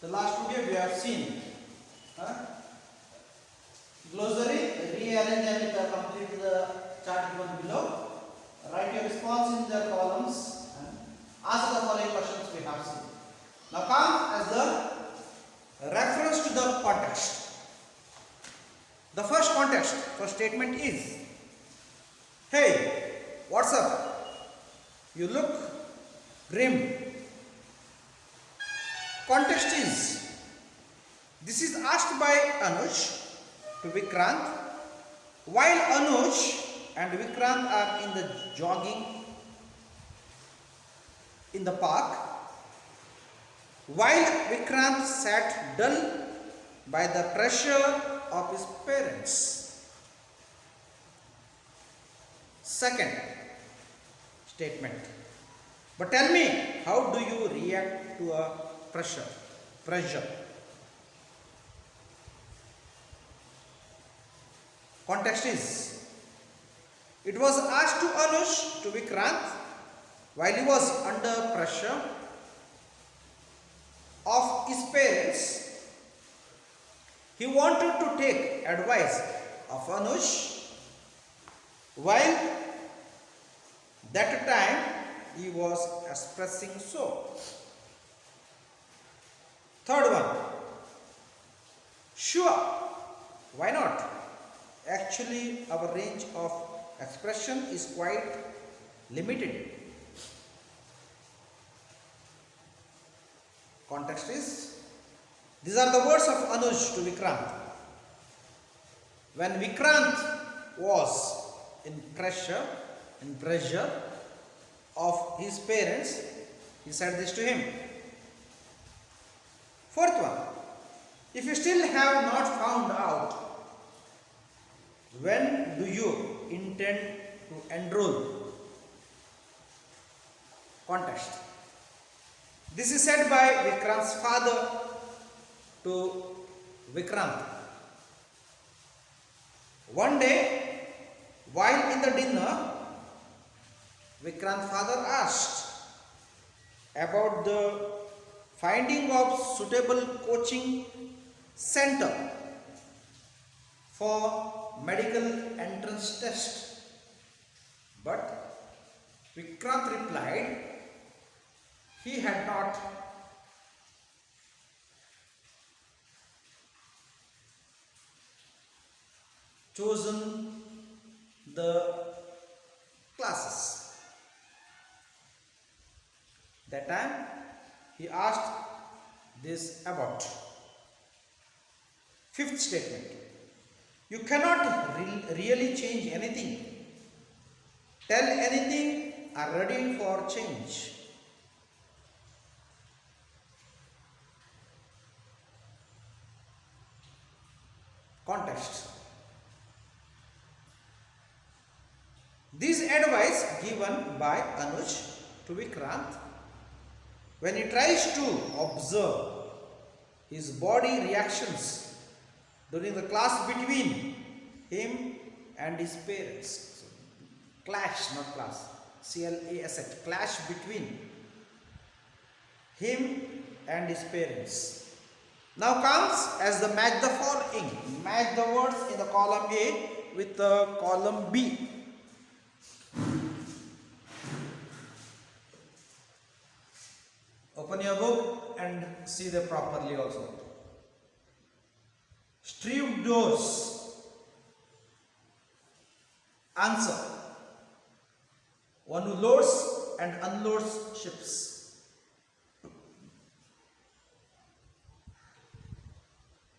The last video we have seen glossary, rearrange and complete the chart given below. Write your response in the columns and answer the following questions we have seen. Now come as the reference to the context. The first statement is, hey, what's up? You look grim. Context is, this is asked by Anuj to Vikrant while Anuj and Vikrant are in the jogging in the park, while Vikrant sat dull by the pressure of his parents. Second statement. But tell me, how do you react to a pressure? Context is, it was asked to Anuj to Vikrant while he was under pressure of his parents. He wanted to take advice of Anuj while that time he was expressing so. Third one, sure, why not? Actually, our range of expression is quite limited. Context is, these are the words of Anuj to Vikrant. When Vikrant was in pressure of his parents, he said this to him. Fourth one, if you still have not found out, when do you intend to enroll? Context. This is said by Vikrant's father to Vikrant. One day, while in the dinner, Vikrant's father asked about the finding of suitable coaching center for medical entrance test. But Vikrant replied he had not chosen the classes. That time he asked this about. Fifth statement, you cannot really change anything. Tell anything are ready for change. Context. This advice given by Anuj to Vikrant when he tries to observe his body reactions during the class between him and his parents. So, clash, not class. CLASH, clash between him and his parents. Now comes as the match the following. Match the words in the column A with the column B. Open your book and see them properly also. Stevedores. Answer. One who loads and unloads ships.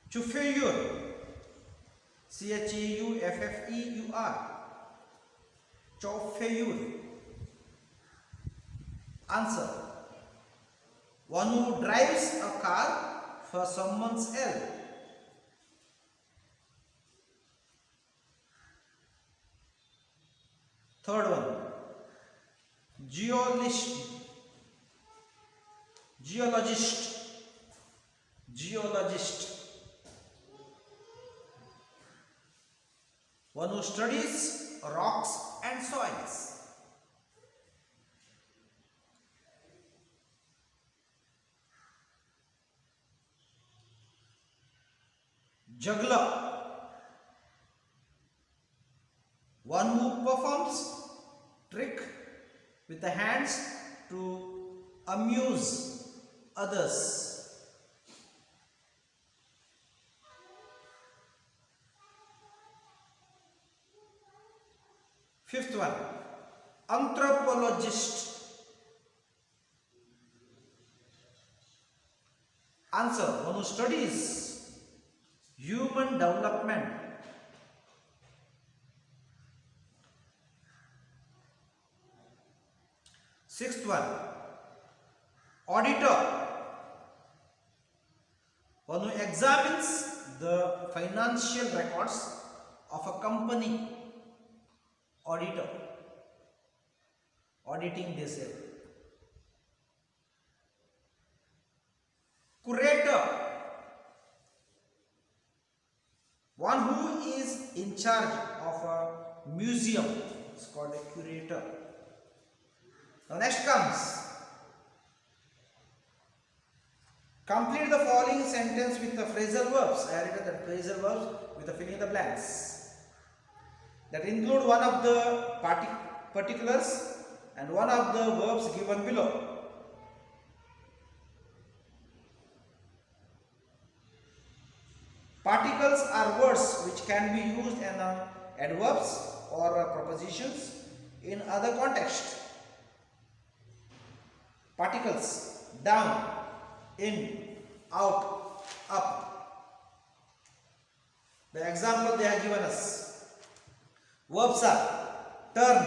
Chauffeur. CHAUFFEUR. Chauffeur. Answer. One who drives a car for someone's help. Third one, geologist. One who studies rocks and soils. juggler, one who performs trick with the hands to amuse others. Fifth one, anthropologist. Answer, one who studies human development. Sixth one, auditor, one who examines the financial records of a company. Auditor, auditing this. Curator, one who is in charge of a museum. It's called a curator. Now next comes, complete the following sentence with the phrasal verbs. I written the phrasal verbs with the filling in the blanks that include one of the particulars and one of the verbs given below. Particles are words which can be used in adverbs or prepositions in other contexts. Particles: down, in, out, up. The example they have given us. Verbs are turn,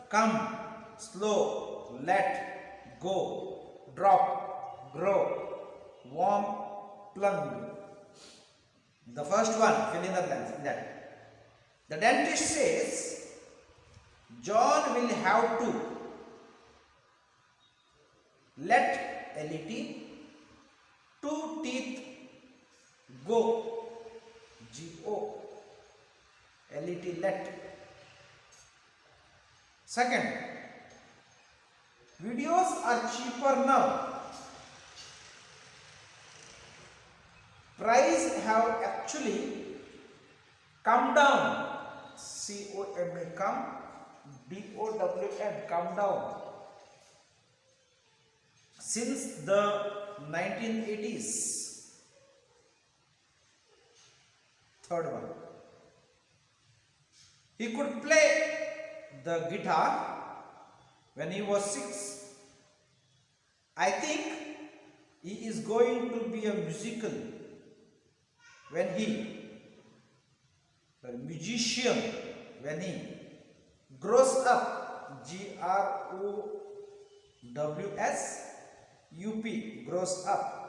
come, slow, let, go, drop, grow, warm, plunge. The first one, fill in the blanks. The dentist says John will have to let two teeth go. Go. Let. Second, videos are cheaper now. Price have actually come down. C-O-M-A, come. D-O-W-N, come down. Since the 1980s. Third one. He could play the guitar when he was 6. I think he is going to be a musician when he grows up. G-R-O-W-S-U-P, grows up.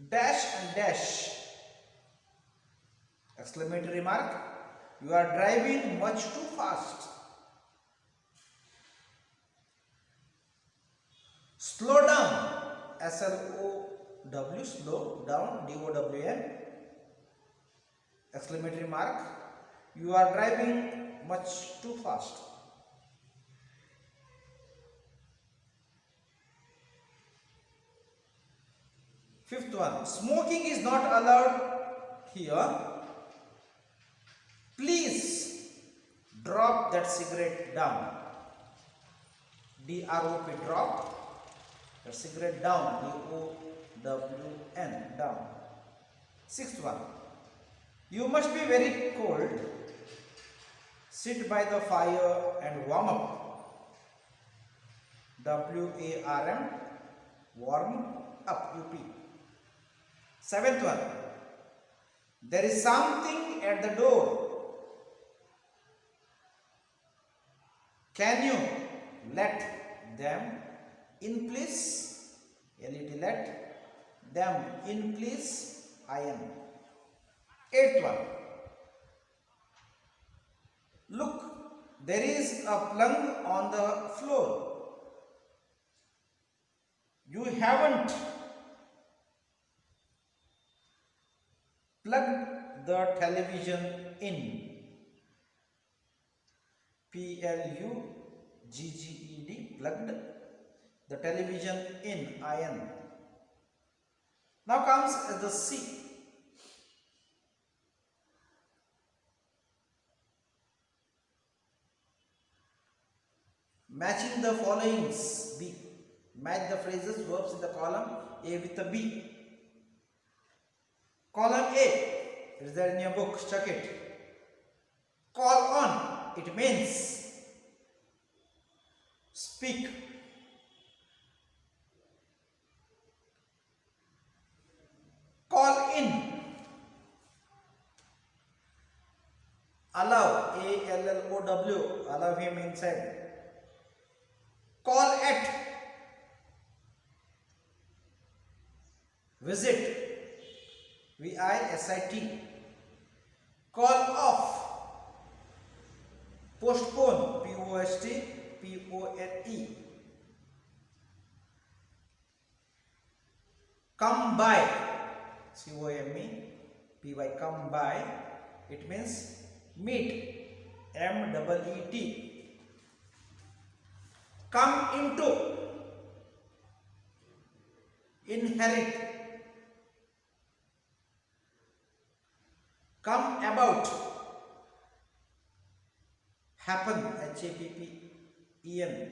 Dash and dash, exclamatory mark, you are driving much too fast. Slow down, S-L-O-W, slow down, D-O-W-N, exclamatory mark, you are driving much too fast. Fifth one, smoking is not allowed here. Please drop that cigarette down. D-R-O-P, drop that cigarette down. D-O-W-N, down. Sixth one, you must be very cold. Sit by the fire and warm up. W-A-R-M, warm up, U-P. Seventh one, there is something at the door. Can you let them in, please? L-E-T, let them in, please. I-N. Eighth one, look, there is a plug on the floor. You haven't plugged the television in. P-L-U-G-G-E-D, plugged the television in, I-N. Now comes the C. Matching the followings. B. Match the phrases, verbs in the column A with the B. Column A. Is there in your book? Check it. Call on. It means speak. Call in. Allow. ALLOW. Allow him inside. Call at. Visit. VISIT. Call off. Postpone. POSTPONE. Come by. COME. Come by. It means meet. MEET. Come into. Inherit. Come about. Happen. HAPPEN.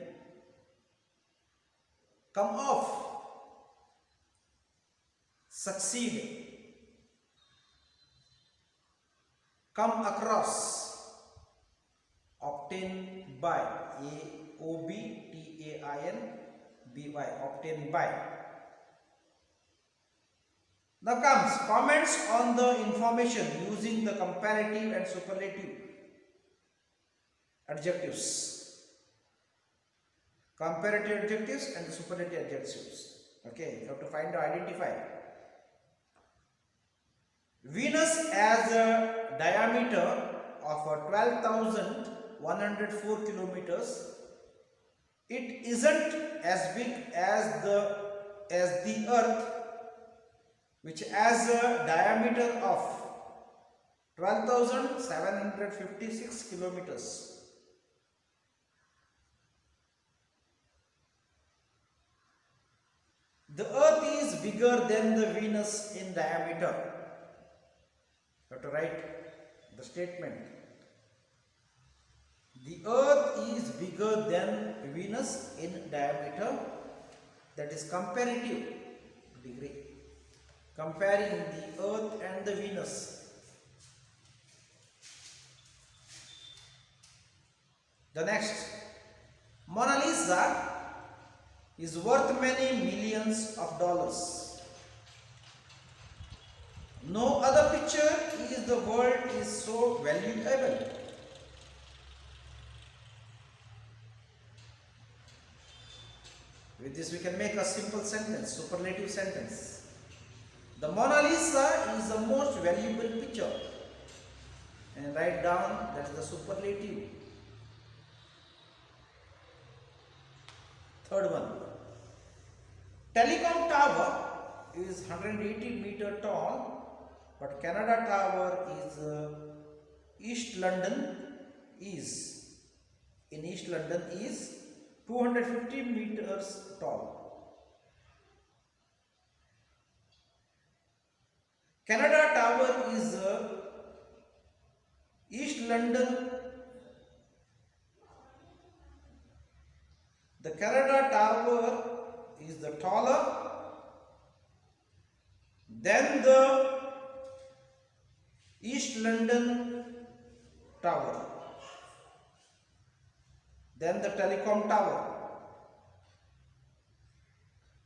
Come off. Succeed. Come across. Obtain by. OBTAINBY. Obtain by. Now comes comments on the information using the comparative and superlative adjectives. Comparative adjectives and superlative adjectives. Okay, you have to find or identify. Venus has a diameter of 12,104 kilometers. It isn't as big as the Earth, which has a diameter of 12,756 kilometers. The Earth is bigger than the Venus in diameter. You have to write the statement. The Earth is bigger than Venus in diameter. That is comparative degree. Comparing the Earth and the Venus. The next, Mona Lisa is worth many millions of dollars. No other picture in the world is so valuable. With this we can make a simple sentence, superlative sentence. The Mona Lisa is the most valuable picture. And write down that is the superlative. Third one. Telecom tower is 180 meter tall, but Canada Tower is East London is 250 meters tall. Canada Tower is East London. The Canada Tower is the taller than the East London Tower, than the Telecom Tower.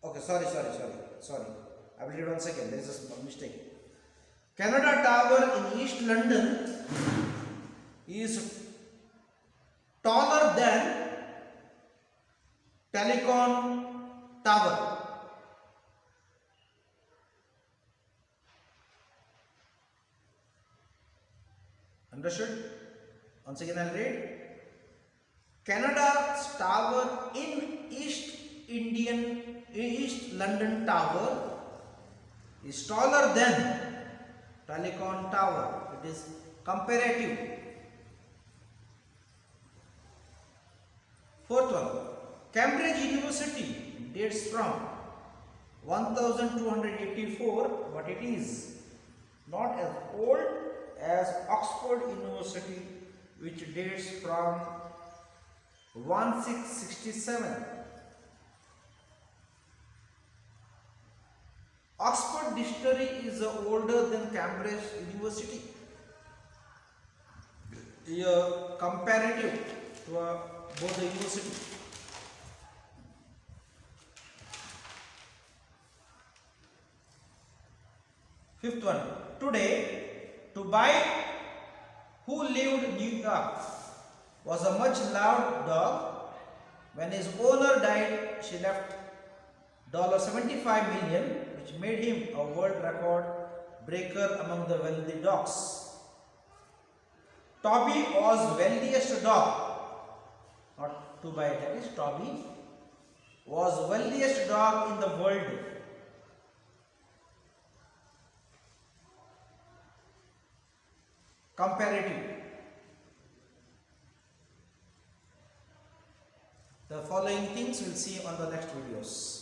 Okay, sorry. I will read once again. There is a mistake. Canada Tower in East London is taller than Telecom Tower. Understood? Once again I will read. Canada's tower in East London Tower is taller than Telecom Tower. It is comparative. Fourth one. Cambridge University dates from 1284, but it is not as old as Oxford University, which dates from 1667. Oxford Dictionary is older than Cambridge University. Comparative to both the university. Fifth one. Today, to buy Who Lived in New York was a much loved dog. When his owner died, she left $75 million, which made him a world record breaker among the wealthy dogs. Toby was wealthiest dog. Not to buy, that is Toby was wealthiest dog in the world. Comparative. The following things we'll see on the next videos.